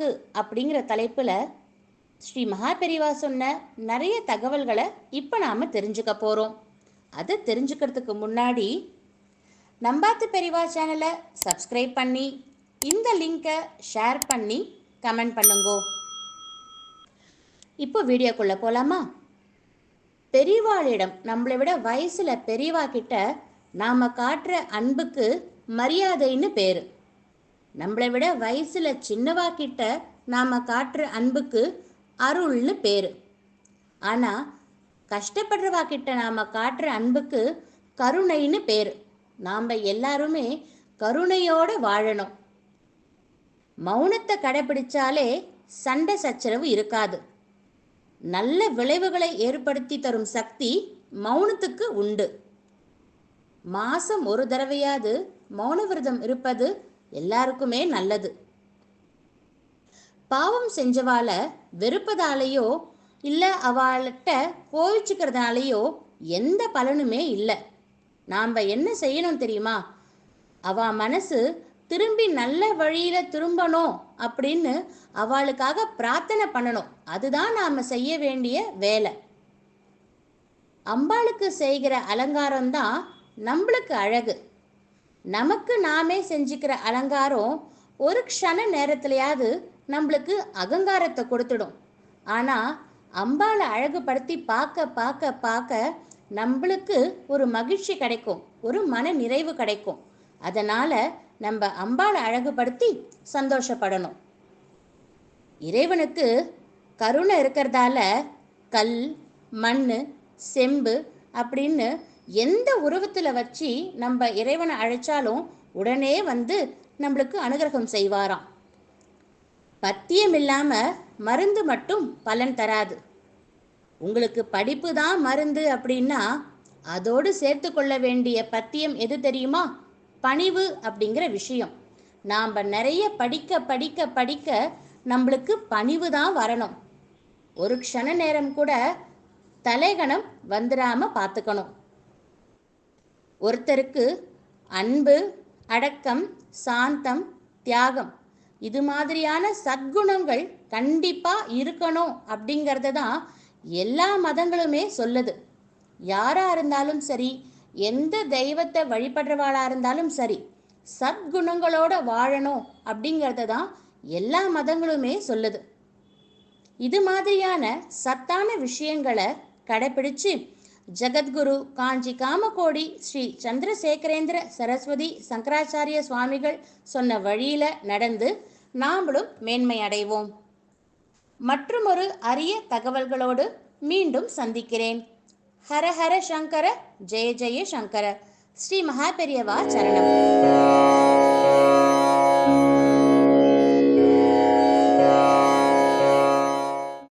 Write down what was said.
வாக்கு அப்படிங்கிற தலைப்புல ஸ்ரீ மகா பெரியவா சொன்ன நிறைய தகவல்களை இப்போ நாம தெரிஞ்சுக்க போறோம். அதை தெரிஞ்சுக்கிறதுக்கு முன்னாடி நம்பாத்து பெரியவா சேனலை சப்ஸ்கிரைப் பண்ணி இந்த லிங்கை ஷேர் பண்ணி கமெண்ட் பண்ணுங்கோ. இப்போ வீடியோக்குள்ள போலாமா? பெரியவாளிடம், நம்மளை விட வயசுல பெரியவா கிட்ட நாம காட்டுற அன்புக்கு மரியாதைன்னு பேரு. நம்மளை விட வயசுல சின்னவா கிட்ட நாம காட்டுற அன்புக்கு அருள்னு பேரு. ஆனா கஷ்டப்படுறவா கிட்ட நாம காட்டுற அன்புக்கு கருணைன்னு பேரு. நாம எல்லாருமே கருணையோட வாழணும். மௌனத்தை கடைபிடிச்சாலே சண்டை சச்சரவு இருக்காது. நல்ல விளைவுகளை ஏற்படுத்தி தரும் சக்தி மௌனத்துக்கு உண்டு. மாசம் ஒரு தடவையாவது மௌன விரதம் இருப்பது எல்லாருக்குமே நல்லது. பாவம் செஞ்சவால வெறுப்பதாலேயோ இல்லை அவள்கிட்ட கோவிச்சுக்கிறதுனாலேயோ எந்த பலனுமே இல்லை. நாம் என்ன செய்யணும் தெரியுமா? அவ மனசு திரும்பி நல்ல வழியில திரும்பணும் அப்படின்னு அவளுக்காக பிரார்த்தனை பண்ணணும். அதுதான் நாம செய்ய வேண்டிய வேலை. அம்பாளுக்கு செய்கிற அலங்காரம் தான் நம்மளுக்கு அழகு. நமக்கு நாமே செஞ்சுக்கிற அலங்காரம் ஒரு க்ஷண நேரத்திலையாவது நம்மளுக்கு அகங்காரத்தை கொடுத்துடும். ஆனா அம்பாளை அழகுபடுத்தி பார்க்க பார்க்க பார்க்க நம்மளுக்கு ஒரு மகிழ்ச்சி கிடைக்கும், ஒரு மன நிறைவு கிடைக்கும். அதனால நம்ம அம்பாளை அழகுபடுத்தி சந்தோஷப்படணும். இறைவனுக்கு கருணை இருக்கிறதால கல், மண், செம்பு அப்படின்னு எந்த உருவத்தில் வச்சு நம்ம இறைவனை அழைச்சாலும் உடனே வந்து நம்மளுக்கு அனுகிரகம் செய்வாராம். பத்தியம் இல்லாம மருந்து மட்டும் பலன் தராது. உங்களுக்கு படிப்பு தான் மருந்து அப்படின்னா அதோடு சேர்த்து கொள்ள வேண்டிய பத்தியம் எது தெரியுமா? பணிவு அப்படிங்கிற விஷயம். நாம் நிறைய படிக்க படிக்க படிக்க நம்மளுக்கு பணிவு தான் வரணும். ஒரு க்ஷண நேரம் கூட தலைகணம் வந்துடாம பார்த்துக்கணும். ஒருத்தருக்கு அன்பு, அடக்கம், சாந்தம், தியாகம் இது மாதிரியான சத்குணங்கள் கண்டிப்பா இருக்கணும் அப்படிங்கிறது தான் எல்லா மதங்களுமே சொல்லுது. யாரா இருந்தாலும் சரி, எந்த தெய்வத்தை வழிபடுறவாளா இருந்தாலும் சரி, சத்குணங்களோட வாழணும் அப்படிங்கிறத தான் எல்லா மதங்களுமே சொல்லுது. இது மாதிரியான சத்தான விஷயங்களை கடைபிடிச்சு ஜகத்குரு காஞ்சி காமகோடி ஸ்ரீ சந்திரசேகரேந்திர சரஸ்வதி சங்கராச்சாரிய சுவாமிகள் சொன்ன வழியில நடந்து நாமளும் மேன்மை அடைவோம். மற்றுமொரு அரிய தகவல்களோடு மீண்டும் சந்திக்கிறேன். ஹர ஹர சங்கர, ஜெய ஜெய சங்கர. ஸ்ரீ மகா பெரியவா சரணம்.